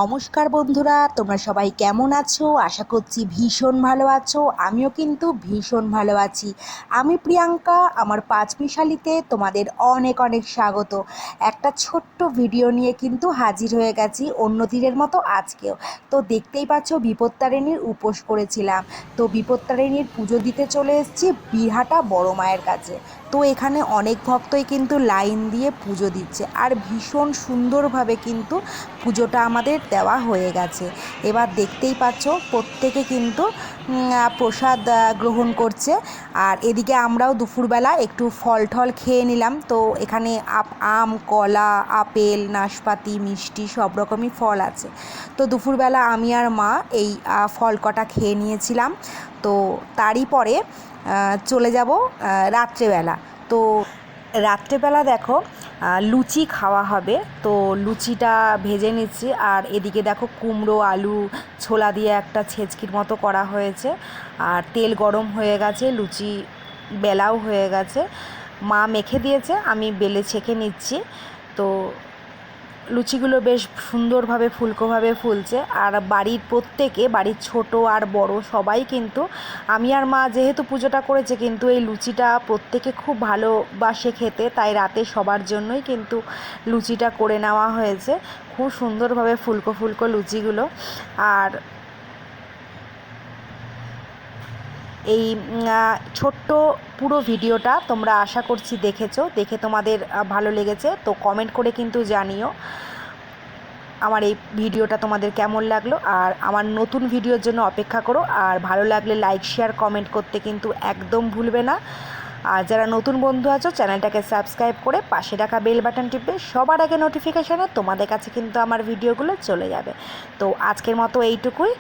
নমস্কার বন্ধুরা, তোমরা সবাই কেমন আছো? আশা করছি ভীষণ ভালো আছো। আমিও কিন্তু ভীষণ ভালো আছি। আমি প্রিয়াঙ্কা, আমার পাঁচমিশালিতে তোমাদের অনেক অনেক স্বাগত। একটা ছোট্ট ভিডিও নিয়ে কিন্তু হাজির হয়ে গেছি অন্য দিনের মতো আজকেও। তো দেখতেই পাচ্ছ বিপত্তারিণীর উপোস করেছিলাম। তো বিপত্তারিণীর পুজো দিতে চলে এসেছি বীরহাটা বড় মায়ের কাছে। তো এখানে অনেক ভক্তই কিন্তু লাইন দিয়ে পুজো দিচ্ছে, আর ভীষণ সুন্দরভাবে কিন্তু পুজোটা আমাদের দেওয়া হয়ে গেছে। এবার দেখতেই পাচ্ছ প্রত্যেকে কিন্তু প্রসাদ গ্রহণ করছে। আর এদিকে আমরাও দুপুরবেলা একটু ফল টল খেয়ে নিলাম। তো এখানে আম, কলা, আপেল, নাশপাতি, মিষ্টি সব রকমই ফল আছে। তো দুপুরবেলা আমি আর মা এই ফল কটা খেয়ে নিয়েছিলাম। তো তারই পরে চলে যাব রাত্রেবেলা। তো রাত্রেবেলা দেখো লুচি খাওয়া হবে। তো লুচিটা ভেজে নিচ্ছি, আর এদিকে দেখো কুমড়ো, আলু, ছোলা দিয়ে একটা ছেচকির মতো করা হয়েছে। আর তেল গরম হয়ে গেছে, লুচি বেলাও হয়ে গেছে, মা মেখে দিয়েছে, আমি বেলে ছেঁকে নিচ্ছি। তো লুচিগুলো বেশ সুন্দরভাবে ফুলকোভাবে ফুলছে। আর বাড়ির প্রত্যেকে, বাড়ির ছোট আর বড় সবাই কিন্তু, আমি আর মা যেহেতু পুজোটা করেছে, কিন্তু এই লুচিটা প্রত্যেকে খুব ভালোবাসে খেতে, তাই রাতে সবার জন্যই কিন্তু লুচিটা করে নেওয়া হয়েছে। খুব সুন্দরভাবে ফুলকো ফুলকো লুচিগুলো। আর এই ছোট্ট পুরো ভিডিওটা তোমরা আশা করছি দেখেছো, দেখে তোমাদের ভালো লেগেছে। তো কমেন্ট করে কিন্তু জানিও আমার এই ভিডিওটা তোমাদের কেমন লাগলো। আর আমার নতুন ভিডিওর জন্য অপেক্ষা করো। আর ভালো লাগলে লাইক, শেয়ার, কমেন্ট করতে কিন্তু একদম ভুলবে না। আর যারা নতুন বন্ধু আছো, চ্যানেলটাকে সাবস্ক্রাইব করে পাশে রাখা বেল বাটন টিপে সবার আগে নোটিফিকেশানে তোমাদের কাছে কিন্তু আমার ভিডিওগুলো চলে যাবে। তো আজকের মতো এইটুকুই।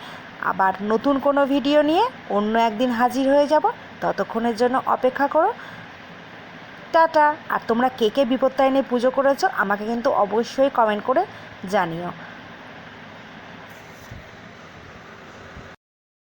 আবার নতুন কোনো ভিডিও নিয়ে অন্য একদিন হাজির হয়ে যাব। ততক্ষণের জন্য অপেক্ষা করো। টাটা। আর তোমরা কে কে বিপত্তারিণী পুজো করেছো আমাকে কিন্তু অবশ্যই কমেন্ট করে জানিও।